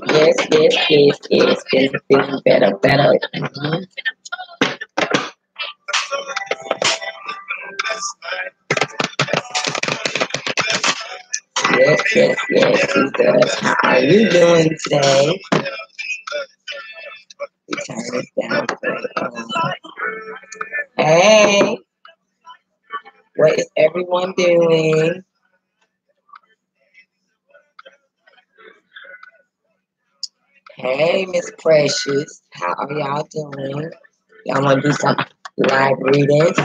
Yes, yes, yes, yes. Feeling better, better. Mhm. Yes, yes, yes, Jesus. How are you doing today? We turn this down. Hey, what is everyone doing? Hey, Miss Precious. How are y'all doing? Y'all want to do some live readings?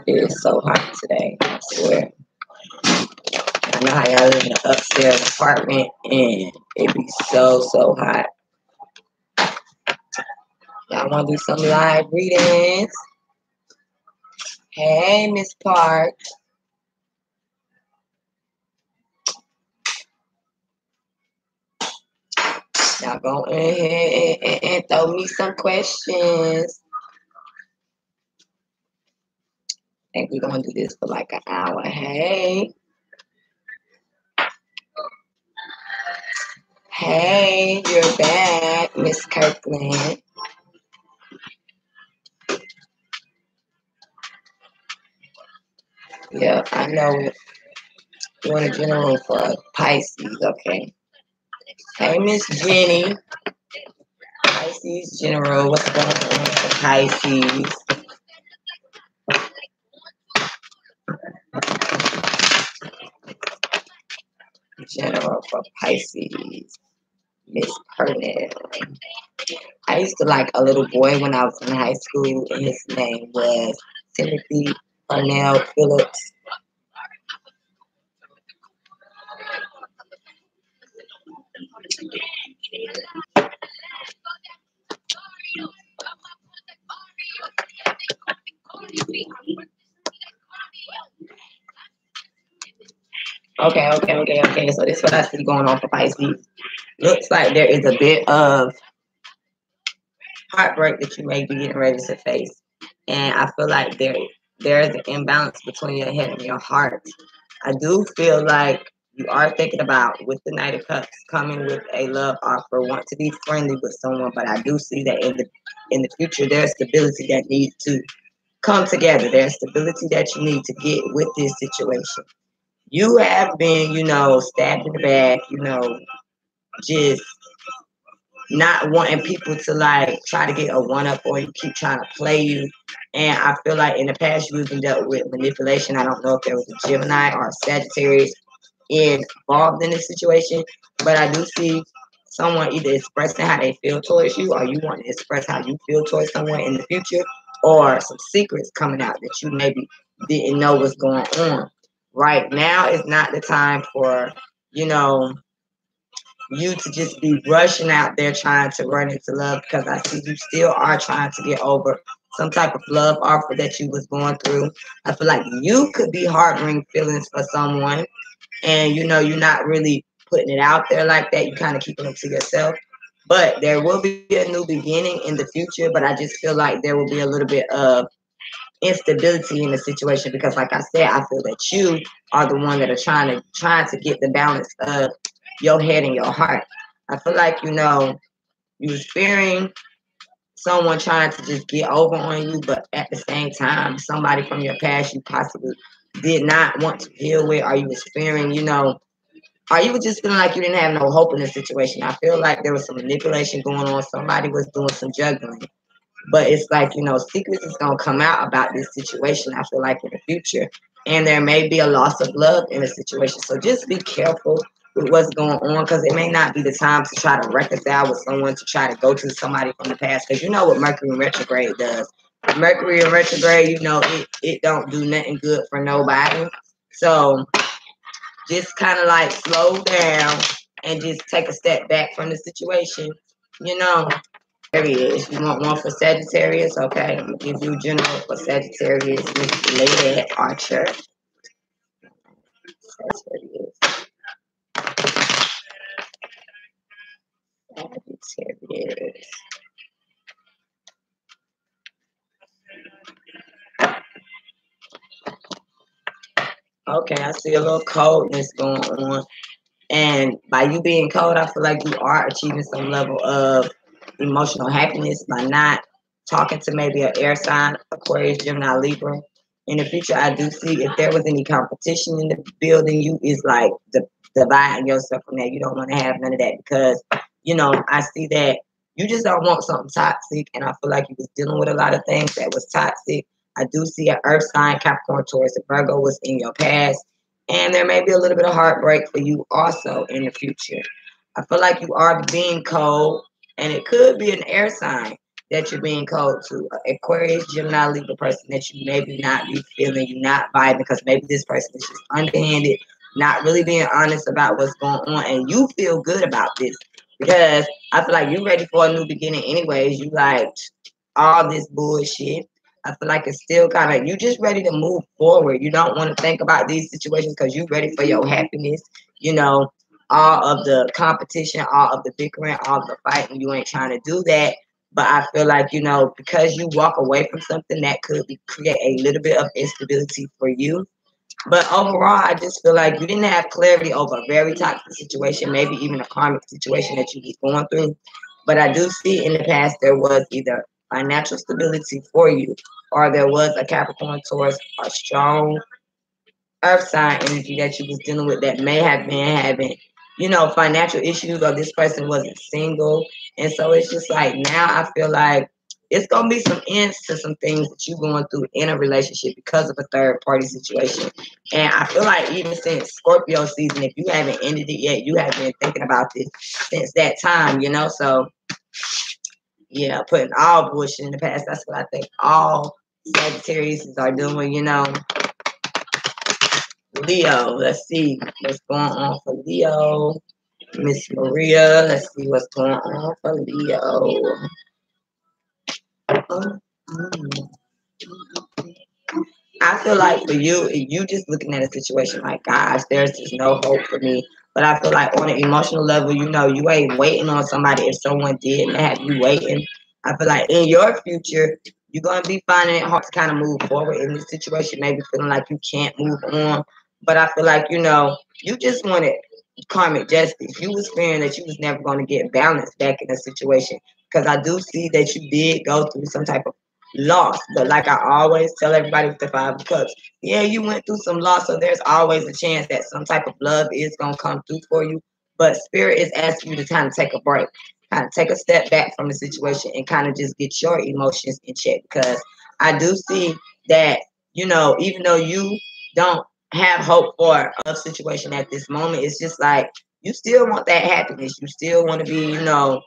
It is so hot today, I swear. I know how y'all live in an upstairs apartment and it be so hot. Y'all want to do some live readings? Hey, Miss Park. Y'all go ahead and throw me some questions. I think we're going to do this for like an hour. Hey. Hey, you're back, Miss Kirkland. Yeah, I know it. You want a general for Pisces, okay. Hey, Miss Jenny. Pisces general. What's going on for Pisces? General for Pisces. Miss Purnell. I used to like a little boy when I was in high school, and his name was Timothy Purnell Phillips. Okay. So this is what I see going on for Pisces. Looks like there is a bit of heartbreak that you may be getting ready to face. And I feel like there's an imbalance between your head and your heart. I do feel like you are thinking about, with the Knight of Cups, coming with a love offer, want to be friendly with someone, but I do see that in the future there's stability that needs to come together. There's stability that you need to get with this situation. You have been, stabbed in the back, just not wanting people to like try to get a one up or you keep trying to play you. And I feel like in the past you even dealt with manipulation. I don't know if there was a Gemini or a Sagittarius involved in this situation, but I do see someone either expressing how they feel towards you or you want to express how you feel towards someone in the future, or some secrets coming out that you maybe didn't know was going on. Right now is not the time for, you know, you to just be rushing out there trying to run into love, because I see you still are trying to get over some type of love offer that you was going through. I feel like you could be harboring feelings for someone and you're not really putting it out there like that. You kind of keeping them to yourself. But there will be a new beginning in the future, but I just feel like there will be a little bit of instability in the situation because like I said, I feel that you are the one that are trying to get the balance of your head and your heart. I feel like you was fearing someone trying to just get over on you, but at the same time, somebody from your past you possibly did not want to deal with, or you was fearing, or you were just feeling like you didn't have no hope in the situation. I feel like there was some manipulation going on. Somebody was doing some juggling. But it's like, secrets is going to come out about this situation, I feel like, in the future. And there may be a loss of love in the situation. So just be careful with what's going on, because it may not be the time to try to reconcile with someone, to try to go to somebody from the past. Because you know what Mercury in retrograde does. Mercury in retrograde, you know, it don't do nothing good for nobody. So just kind of like slow down and just take a step back from the situation. You know, there he is. You want one for Sagittarius? Okay, I'm gonna give you general for Sagittarius, Miss Lady Archer. Sagittarius. Sagittarius. Okay, I see a little coldness going on. And by you being cold, I feel like you are achieving some level of emotional happiness by not talking to maybe an air sign, Aquarius, Gemini, Libra. In the future, I do see if there was any competition in the building, you is like dividing yourself from that. You don't want to have none of that because, you know, I see that you just don't want something toxic. And I feel like you was dealing with a lot of things that was toxic. I do see an earth sign, Capricorn, Taurus, and Virgo was in your past. And there may be a little bit of heartbreak for you also in the future. I feel like you are being cold, and it could be an air sign that you're being cold to. Aquarius, Gemini, Libra person that you maybe not be feeling, you not vibing because maybe this person is just underhanded, not really being honest about what's going on, and you feel good about this because I feel like you're ready for a new beginning anyways. You like all this bullshit. I feel like it's still kind of you just ready to move forward. You don't want to think about these situations because you're ready for your happiness. You know, all of the competition, all of the bickering, all of the fighting. You ain't trying to do that. But I feel like, you know, because you walk away from something that could create a little bit of instability for you. But overall, I just feel like you didn't have clarity over a very toxic situation, maybe even a karmic situation that you was going through. But I do see in the past there was either financial stability for you, or there was a Capricorn, Taurus, a strong earth sign energy that you was dealing with that may have been having, you know, financial issues, or this person wasn't single. And so it's just like now I feel like it's gonna be some ends to some things that you're going through in a relationship because of a third party situation. And I feel like even since Scorpio season, if you haven't ended it yet, you have been thinking about this since that time, you know. So yeah, putting all bullshit in the past. That's what I think all Sagittarius are doing, you know. Leo, let's see what's going on for Leo. Miss Maria, let's see what's going on for Leo. I feel like for you, if you just looking at a situation like, gosh, there's just no hope for me. But I feel like on an emotional level, you know, you ain't waiting on somebody if someone did have you waiting. I feel like in your future, you're going to be finding it hard to kind of move forward in this situation, maybe feeling like you can't move on. But I feel like, you know, you just wanted karmic justice. You was fearing that you was never going to get balanced back in a situation. Because I do see that you did go through some type of loss. But like I always tell everybody with the 5 of Cups, yeah, you went through some loss, so there's always a chance that some type of love is gonna come through for you. But spirit is asking you to kind of take a break, kind of take a step back from the situation and kind of just get your emotions in check. Because I do see that, you know, even though you don't have hope for a situation at this moment, it's just like you still want that happiness. You still want to be, you know,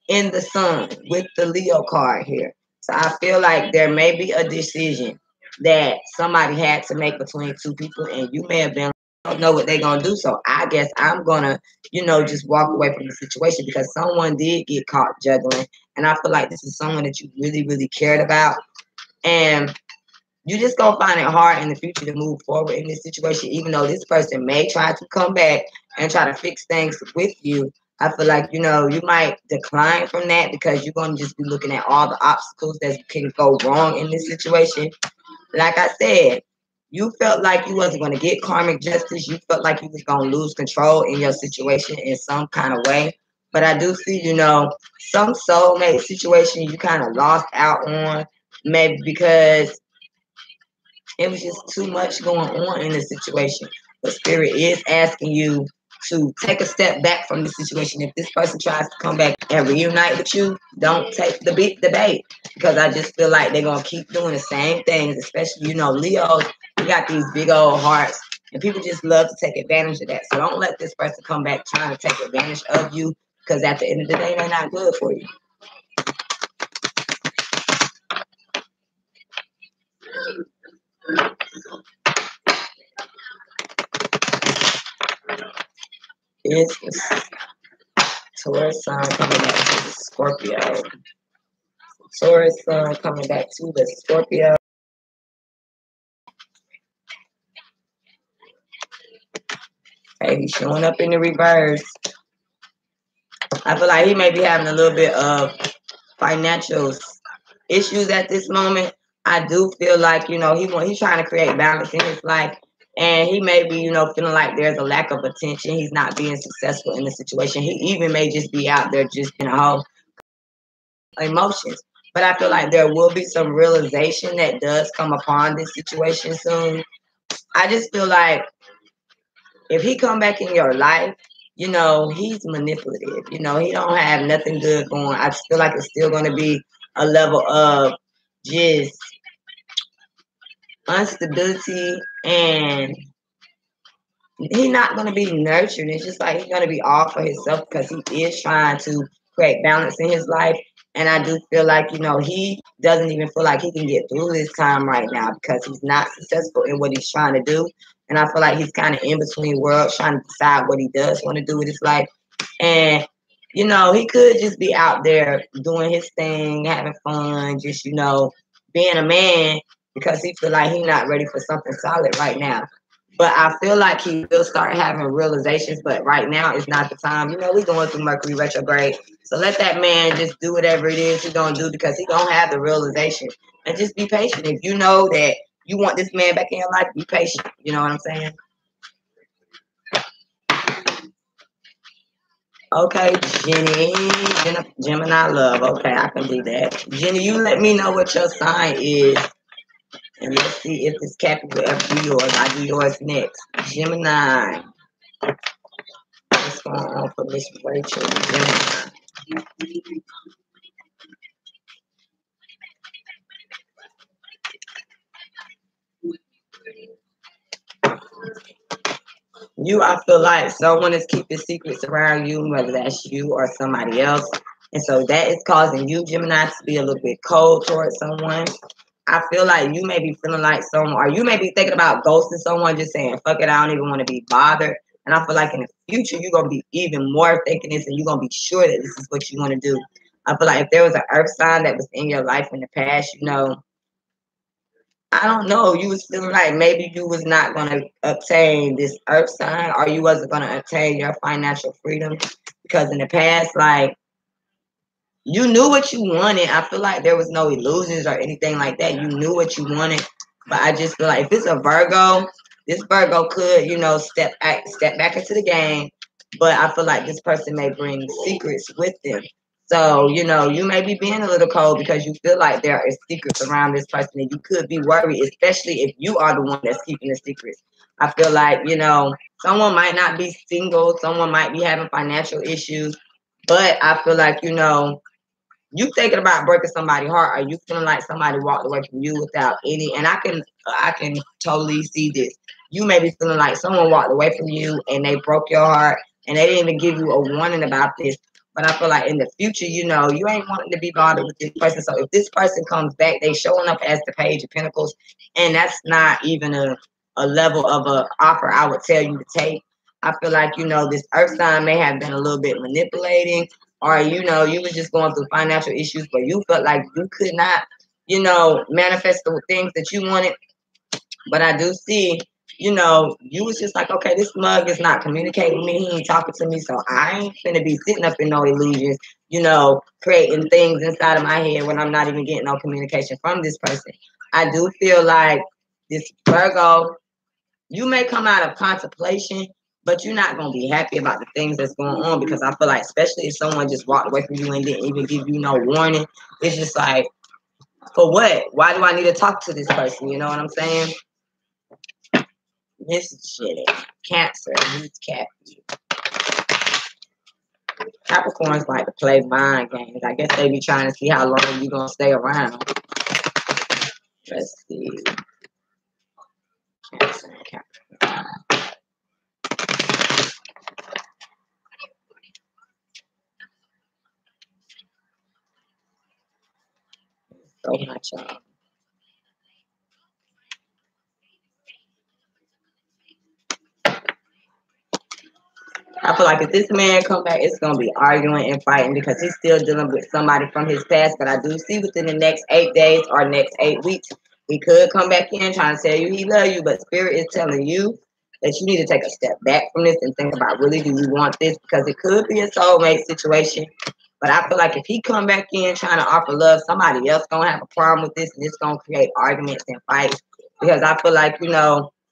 in the sun with the Leo card here. So I feel like there may be a decision that somebody had to make between two people, and you may have been, I don't know what they're gonna do. So I guess I'm gonna, you know, just walk away from the situation because someone did get caught juggling, and I feel like this is someone that you really, really cared about, and you just gonna find it hard in the future to move forward in this situation, even though this person may try to come back and try to fix things with you. I feel like, you know, you might decline from that because you're gonna just be looking at all the obstacles that can go wrong in this situation. Like I said, you felt like you wasn't gonna get karmic justice. You felt like you was gonna lose control in your situation in some kind of way. But I do see, you know, some soulmate situation you kind of lost out on, maybe because it was just too much going on in the situation. But spirit is asking you to take a step back from the situation. If this person tries to come back and reunite with you, don't take the big debate because I just feel like they're gonna keep doing the same things. Especially, you know, Leos, you got these big old hearts, and people just love to take advantage of that. So don't let this person come back trying to take advantage of you because at the end of the day, they're not good for you. is the Taurus sun coming back to the Scorpio. Taurus sun coming back to the Scorpio. Hey, he's showing up in the reverse. I feel like he may be having a little bit of financial issues at this moment. I do feel like, you know, he's trying to create balance in his life. And he may be, you know, feeling like there's a lack of attention. He's not being successful in the situation. He even may just be out there just in a whole emotions. But I feel like there will be some realization that does come upon this situation soon. I just feel like if he come back in your life, you know, he's manipulative. You know, he don't have nothing good going. I just feel like it's still going to be a level of just instability, and he's not going to be nurtured. It's just like he's going to be all for himself because he is trying to create balance in his life. And I do feel like, you know, he doesn't even feel like he can get through this time right now because he's not successful in what he's trying to do. And I feel like he's kind of in between worlds trying to decide what he does want to do with his life. And, you know, he could just be out there doing his thing, having fun, just, you know, being a man because he feel like he's not ready for something solid right now. But I feel like he will start having realizations, but right now is not the time. You know, we're going through Mercury retrograde. So let that man just do whatever it is he's going to do because he don't have the realization. And just be patient. If you know that you want this man back in your life, be patient. You know what I'm saying? Okay, Gemini love. Okay, I can do that. Jenny, you let me know what your sign is. And let's see if this Cappy will ever do yours. I do yours next. Gemini. What's going on for Miss Rachel? Gemini. You, I feel like someone is keeping secrets around you, whether that's you or somebody else. And so that is causing you, Gemini, to be a little bit cold towards someone. I feel like you may be feeling like someone, or you may be thinking about ghosting someone, just saying, fuck it, I don't even want to be bothered. And I feel like in the future, you're going to be even more thinking this and you're going to be sure that this is what you want to do. I feel like if there was an earth sign that was in your life in the past, you know, I don't know. You was feeling like maybe you was not going to obtain this earth sign or you wasn't going to obtain your financial freedom because in the past, like, you knew what you wanted. I feel like there was no illusions or anything like that. You knew what you wanted. But I just feel like if it's a Virgo, this Virgo could, you know, step back into the game. But I feel like this person may bring secrets with them. So, you know, you may be being a little cold because you feel like there are secrets around this person and you could be worried, especially if you are the one that's keeping the secrets. I feel like, you know, someone might not be single, someone might be having financial issues, but I feel like, you know, you thinking about breaking somebody's heart, or you feeling like somebody walked away from you without any, and I can totally see this. You may be feeling like someone walked away from you and they broke your heart and they didn't even give you a warning about this. But I feel like in the future, you know, you ain't wanting to be bothered with this person. So if this person comes back, they showing up as the Page of Pentacles, and that's not even a level of a offer I would tell you to take. I feel like, you know, this earth sign may have been a little bit manipulating, or you know, you was just going through financial issues, but you felt like you could not, you know, manifest the things that you wanted. But I do see, you know, you was just like, okay, this mug is not communicating with me. He ain't talking to me, so I ain't finna be sitting up in no illusions, you know, creating things inside of my head when I'm not even getting no communication from this person. I do feel like this Virgo, you may come out of contemplation, but you're not gonna be happy about the things that's going on because I feel like, especially if someone just walked away from you and didn't even give you no warning, it's just like, for what? Why do I need to talk to this person? You know what I'm saying? This shit, Cancer, he's Cappy. Capricorns like to play mind games. I guess they be trying to see how long you gonna stay around. Let's see. Cancer, Capricorn. So much, y'all. I feel like if this man come back, it's gonna be arguing and fighting because he's still dealing with somebody from his past. But I do see within the next 8 days or next 8 weeks, he could come back in trying to tell you he love you. But Spirit is telling you that you need to take a step back from this and think about really do you want this, because it could be a soulmate situation. But I feel like if he come back in trying to offer love, somebody else gonna have a problem with this, and it's gonna create arguments and fights. Because I feel like,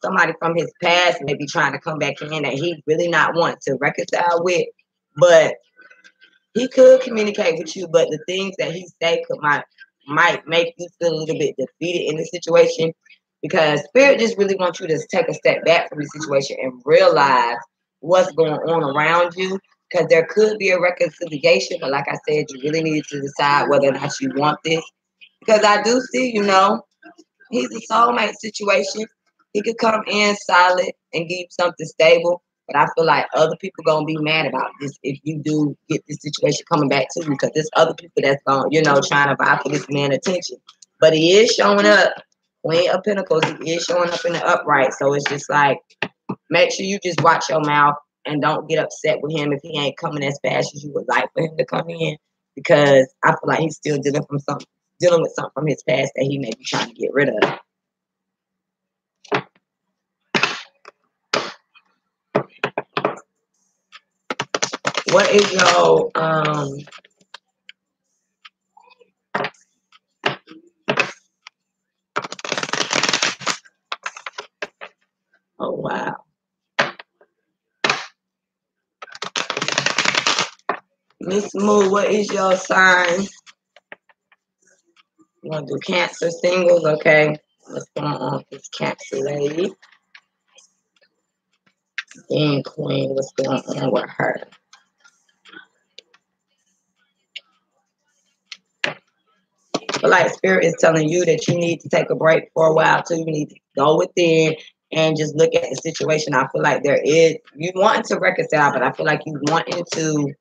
somebody from his past may be trying to come back in that he really not want to reconcile with, but he could communicate with you. But the things that he say might make you feel a little bit defeated in the situation, because Spirit just really wants you to take a step back from the situation and realize what's going on around you. Because there could be a reconciliation, but like I said, you really need to decide whether or not you want this. Because I do see, he's a soulmate situation. He could come in solid and give you something stable. But I feel like other people gonna be mad about this if you do get this situation coming back to you, because there's other people that's gonna, trying to vie for this man attention. But he is showing up. Queen of Pentacles, he is showing up in the upright. So it's just like, make sure you just watch your mouth and don't get upset with him if he ain't coming as fast as you would like for him to come in. Because I feel like he's still dealing with something from his past that he may be trying to get rid of. What is your oh wow. Miss Moo, what is your sign? You wanna do Cancer singles? Okay. What's going on with this Cancer lady? And Queen, what's going on with her? But like Spirit is telling you that you need to take a break for a while too. You need to go within and just look at the situation. I feel like you wanting to reconcile, but I feel like you wanting to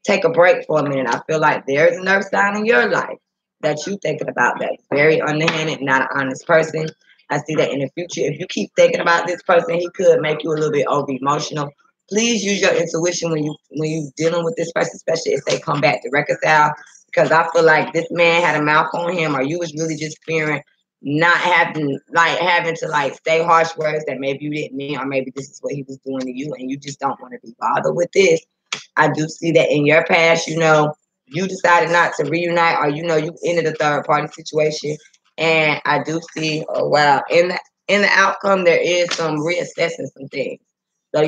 take a break for a minute. I feel like there's another sign in your life that you thinking about that's very underhanded, not an honest person. I see that in the future. If you keep thinking about this person, he could make you a little bit over emotional. Please use your intuition when you dealing with this person, especially if they come back to reconcile. Because I feel like this man had a mouth on him, or you was really just fearing not having to say harsh words that maybe you didn't mean, or maybe this is what he was doing to you, and you just don't want to be bothered with this. I do see that in your past, you decided not to reunite, or you ended a third party situation. And I do see, oh wow, in the outcome there is some reassessing some things. So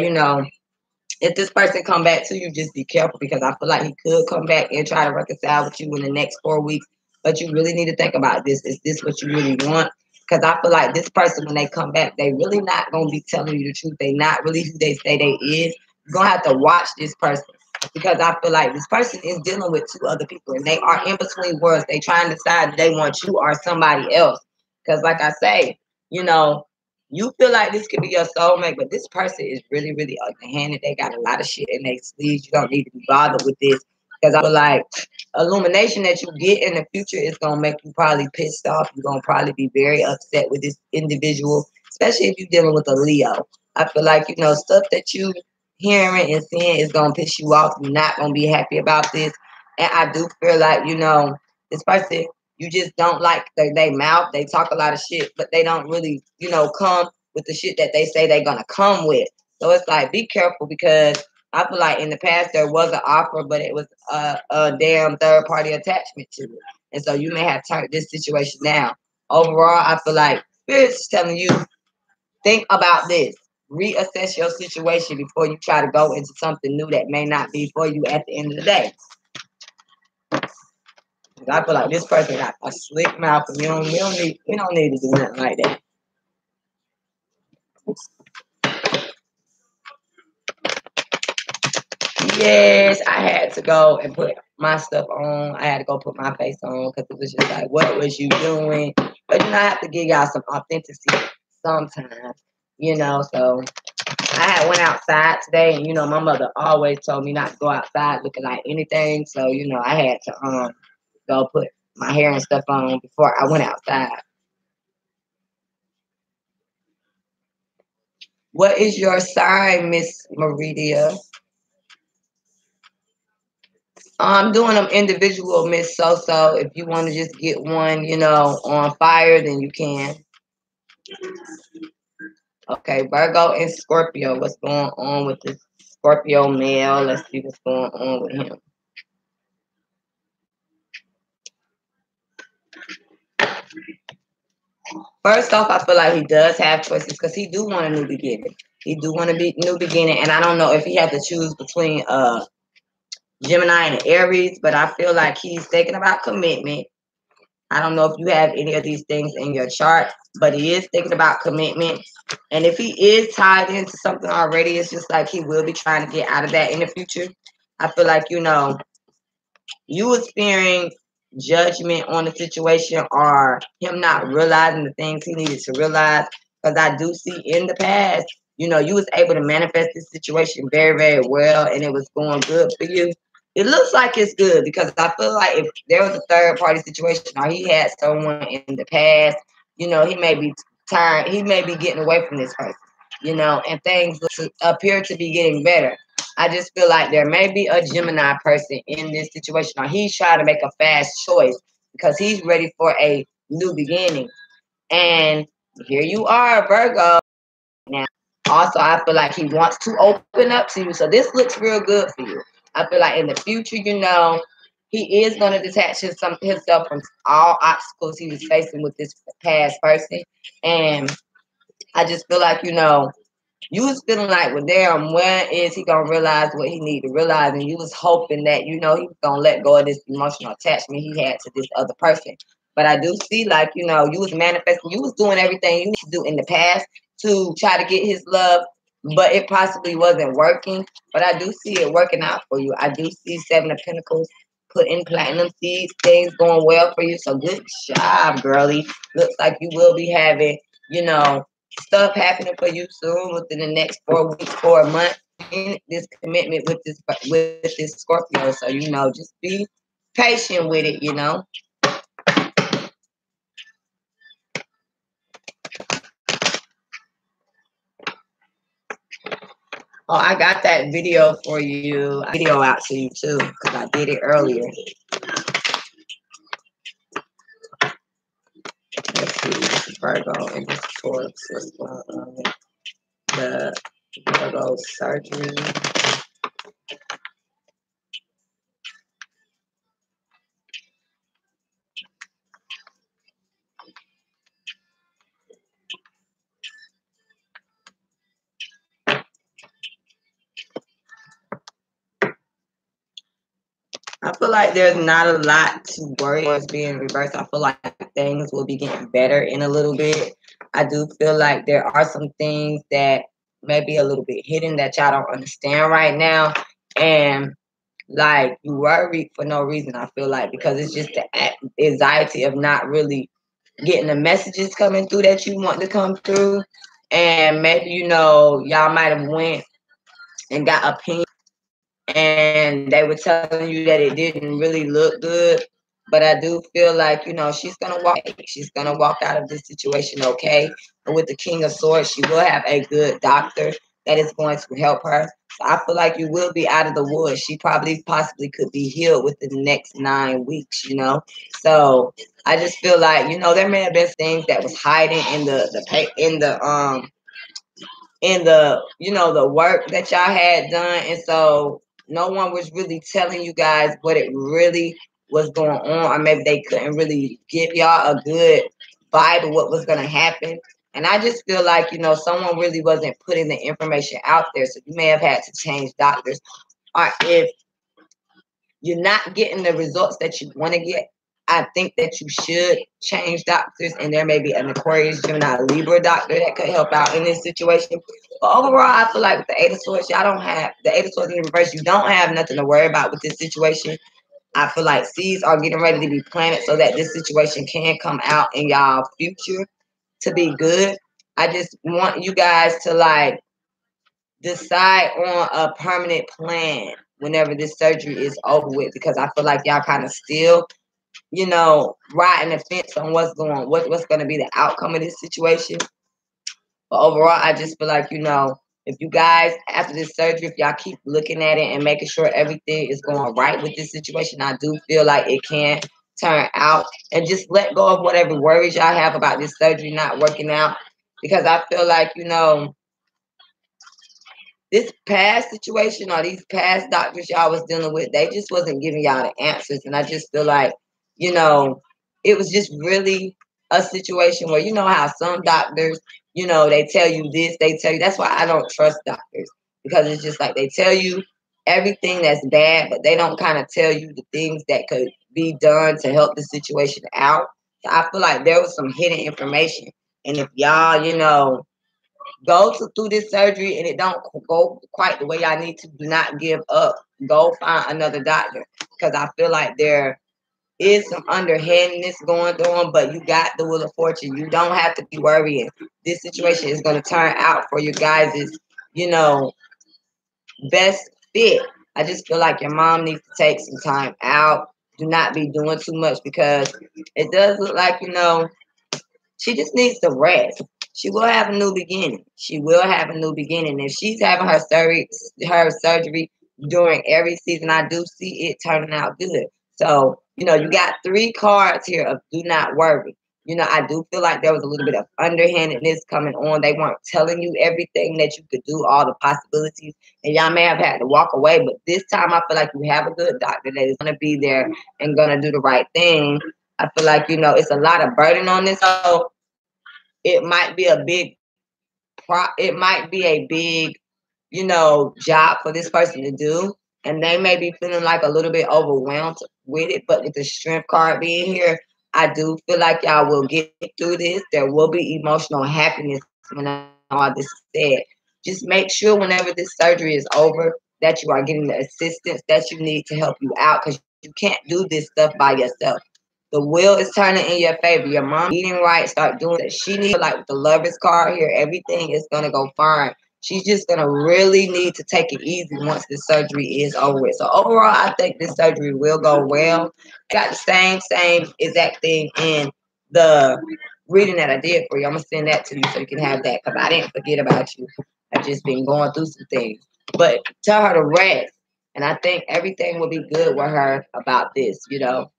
if this person come back to you, just be careful, because I feel like he could come back and try to reconcile with you in the next 4 weeks. But you really need to think about this. Is this what you really want? Because I feel like this person, when they come back, they really not gonna be telling you the truth. They not really who they say they is. You're gonna have to watch this person, because I feel like this person is dealing with two other people, and they are in between worlds. They trying to decide if they want you or somebody else. Because like I say, you feel like this could be your soulmate, but this person is really, really underhanded. They got a lot of shit in their sleeves. You don't need to be bothered with this, because I feel like illumination that you get in the future is gonna make you probably pissed off. You're gonna probably be very upset with this individual, especially if you're dealing with a Leo. I feel like stuff that you hearing and seeing is gonna piss you off. You're not gonna be happy about this, and I do feel like this person, you just don't like they mouth. They talk a lot of shit, but they don't really, come with the shit that they say they're gonna come with. So it's like, be careful, because I feel like in the past there was an offer, but it was a damn third party attachment to it. And so you may have turned this situation down. Overall, I feel like Spirit's telling you, think about this. Reassess your situation before you try to go into something new that may not be for you at the end of the day. I feel like this person got a slick mouth, and we don't need to do nothing like that. Yes, I had to go and put my stuff on. I had to go put my face on, because it was just like, what was you doing? But I have to give y'all some authenticity sometimes, So I had went outside today, and my mother always told me not to go outside looking like anything. So I had to go put my hair and stuff on before I went outside. What is your sign, Miss Maridia? I'm doing them individual, Miss So. If you want to just get one, on fire, then you can. Okay, Virgo and Scorpio. What's going on with this Scorpio male? Let's see what's going on with him. First off, I feel like he does have choices because he do want a new beginning. He do want a new beginning, and I don't know if he had to choose between Gemini and Aries, but I feel like he's thinking about commitment. I don't know if you have any of these things in your chart, but he is thinking about commitment. And if he is tied into something already, it's just like he will be trying to get out of that in the future. I feel like, you was fearing judgment on the situation or him not realizing the things he needed to realize. Because I do see in the past, you was able to manifest this situation very, very well and it was going good for you. It looks like it's good because I feel like if there was a third party situation or he had someone in the past, he may be tired, he may be getting away from this person, and things appear to be getting better. I just feel like there may be a Gemini person in this situation, or he's trying to make a fast choice because he's ready for a new beginning. And here you are, Virgo. Now, also, I feel like he wants to open up to you. So this looks real good for you. I feel like in the future, he is going to detach himself from all obstacles he was facing with this past person. And I just feel like, you was feeling like, well, damn, when is he gonna realize what he need to realize? And you was hoping that, he was gonna let go of this emotional attachment he had to this other person. But I do see, like, you was manifesting, you was doing everything you need to do in the past to try to get his love, but it possibly wasn't working. But I do see it working out for you. I do see Seven of Pentacles putting platinum seeds, things going well for you. So good job, girly. Looks like you will be having, stuff happening for you soon within the next 4 weeks, 4 months. This commitment with this Scorpio. So just be patient with it. Oh, I got that video for you. Video out to you too because I did it earlier. Let's see, Virgo and this Taurus. What's going on with the Virgo surgery? I feel like there's not a lot to worry what's being reversed. I feel like things will be getting better in a little bit. I do feel like there are some things that may be a little bit hidden that y'all don't understand right now. And like you worry for no reason, I feel like, because it's just the anxiety of not really getting the messages coming through that you want to come through. And maybe, y'all might have went and got opinions and they were telling you that it didn't really look good. But I do feel like, she's gonna walk out of this situation okay. And with the King of Swords, she will have a good doctor that is going to help her. So I feel like you will be out of the woods. She probably possibly could be healed within the next 9 weeks. So I just feel like, there may have been things that was hiding in the work that y'all had done, and so no one was really telling you guys what it really was going on, or maybe they couldn't really give y'all a good vibe of what was going to happen. And I just feel like, someone really wasn't putting the information out there, so you may have had to change doctors, or if you're not getting the results that you want to get, I think that you should change doctors, and there may be an Aquarius, Gemini, Libra doctor that could help out in this situation. But overall, I feel like with the Eight of Swords, y'all don't have the Eight of Swords in reverse. You don't have nothing to worry about with this situation. I feel like seeds are getting ready to be planted so that this situation can come out in y'all future to be good. I just want you guys to decide on a permanent plan whenever this surgery is over with, because I feel like y'all kind of still, riding the fence on what's going to be the outcome of this situation. But overall, I just feel like, if you guys, after this surgery, if y'all keep looking at it and making sure everything is going right with this situation, I do feel like it can turn out. And just let go of whatever worries y'all have about this surgery not working out. Because I feel like, this past situation or these past doctors y'all was dealing with, they just wasn't giving y'all the answers. And I just feel like, it was just really a situation where, how some doctors, they tell you this, they tell you, that's why I don't trust doctors, because it's just like they tell you everything that's bad, but they don't kind of tell you the things that could be done to help the situation out. So I feel like there was some hidden information. And if y'all, through this surgery and it don't go quite the way y'all need to, do not give up. Go find another doctor, because I feel like there is some underhandedness going on, but you got the wheel of fortune. You don't have to be worrying. This situation is going to turn out for you guys' you know best fit. I just feel like your mom needs to take some time out. Do not be doing too much, because it does look like, she just needs to rest. She will have a new beginning. She will have a new beginning. If she's having her surgery during every season, I do see it turning out good. So, you got 3 cards here of do not worry. I do feel like there was a little bit of underhandedness coming on. They weren't telling you everything that you could do, all the possibilities, and y'all may have had to walk away. But this time, I feel like you have a good doctor that is going to be there and going to do the right thing. I feel like, it's a lot of burden on this. So it might be a big it might be a big, job for this person to do. And they may be feeling like a little bit overwhelmed with it. But with the strength card being here, I do feel like y'all will get through this. There will be emotional happiness when all this is said. Just make sure whenever this surgery is over that you are getting the assistance that you need to help you out, because you can't do this stuff by yourself. The wheel is turning in your favor. Your mom eating right, start doing it. She needs, like with the Lovers card here, everything is going to go fine. She's just going to really need to take it easy once the surgery is over with. So overall, I think this surgery will go well. Got the same exact thing in the reading that I did for you. I'm going to send that to you so you can have that, because I didn't forget about you. I've just been going through some things. But tell her to rest. And I think everything will be good with her about this, So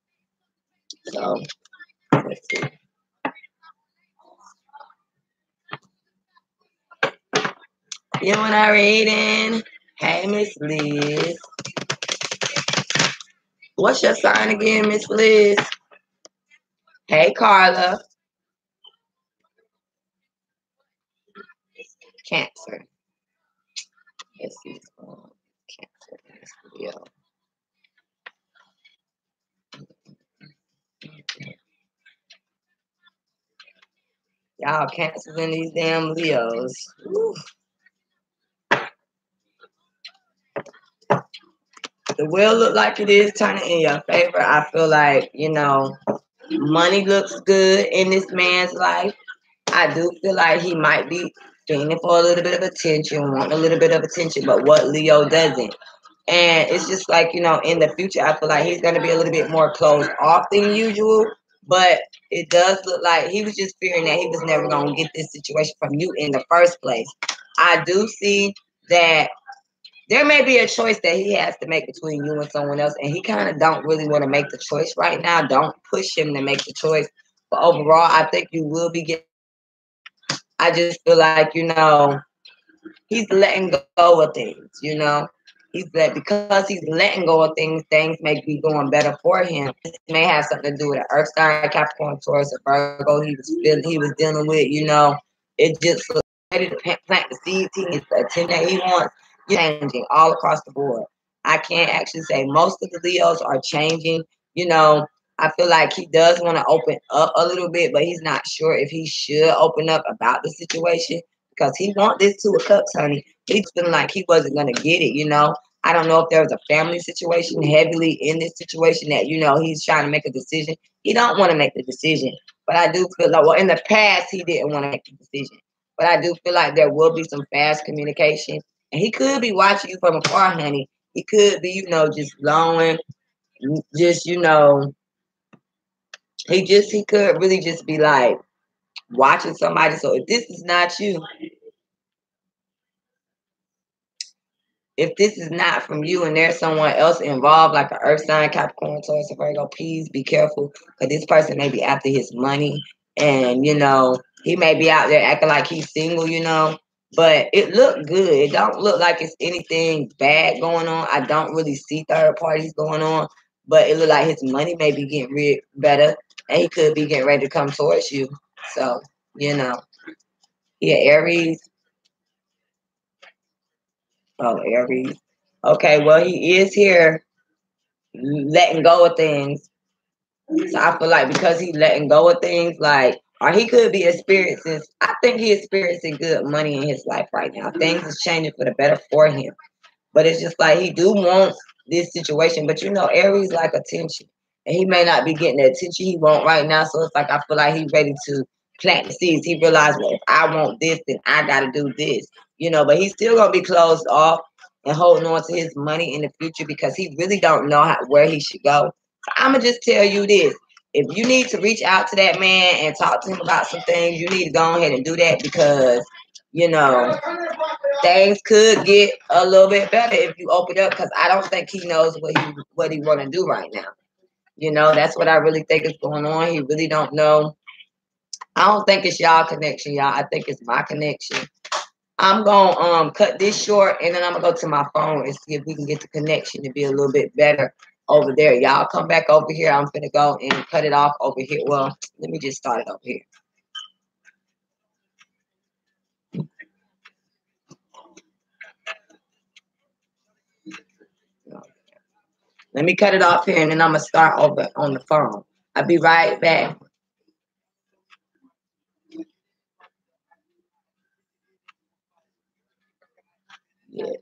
let's see. You and I reading. Hey, Miss Liz. What's your sign again, Miss Liz? Hey, Carla. Cancer. Let's see. Cancer in this video. Y'all, Cancers in these damn Leos. Woo. The wheel look like it is turning in your favor. I feel like, money looks good in this man's life. I do feel like he might be fiending for a little bit of attention, wanting a little bit of attention, but what Leo doesn't. And it's just like, in the future, I feel like he's going to be a little bit more closed off than usual. But it does look like he was just fearing that he was never going to get this situation from you in the first place. I do see that there may be a choice that he has to make between you and someone else, and he kind of don't really want to make the choice right now. Don't push him to make the choice. But overall, I think you will be getting. I just feel like, he's letting go of things. Because he's letting go of things may be going better for him. It may have something to do with an Earth sign, Capricorn, Taurus, or Virgo he was dealing with. It just was ready to plant the seeds. He needs the attention that he wants. Changing all across the board. I can't actually say most of the Leos are changing. I feel like he does want to open up a little bit, but he's not sure if he should open up about the situation, because he wants this 2 of Cups, honey. He's feeling like he wasn't going to get it. I don't know if there was a family situation heavily in this situation that, he's trying to make a decision. He don't want to make the decision, but I do feel like, well, in the past, he didn't want to make the decision. But I do feel like there will be some fast communication. And he could be watching you from afar, honey. He could be, just blowing, just, he could really just be like, watching somebody. So if this is not you, if this is not from you and there's someone else involved, like an earth sign, Capricorn, Taurus, or Virgo, please be careful because this person may be after his money. And, he may be out there acting like he's single, but it looked good. It don't look like it's anything bad going on. I don't really see third parties going on, but it look like his money may be getting better and he could be getting ready to come towards you. So, yeah, Aries. Oh, Aries. Okay, well, he is here letting go of things. So I feel like because he's letting go of things, like, or he could be experiencing, I think he's experiencing good money in his life right now. Things is changing for the better for him. But it's just like he do want this situation. But Aries like attention. And he may not be getting the attention he want right now. So it's like I feel like he's ready to plant the seeds. He realized, well, if I want this, then I gotta do this. But he's still gonna be closed off and holding on to his money in the future because he really don't know where he should go. So I'm gonna just tell you this. If you need to reach out to that man and talk to him about some things, you need to go ahead and do that because, you know, things could get a little bit better if you open up because I don't think he knows what he want to do right now. That's what I really think is going on. He really don't know. I don't think it's y'all connection, y'all. I think it's my connection. I'm gonna cut this short and then I'm gonna go to my phone and see if we can get the connection to be a little bit better over there. Y'all come back over here. I'm gonna go and cut it off over here. Well, let me just start it over here. Let me cut it off here and then I'm gonna start over on the phone. I'll be right back. Yeah.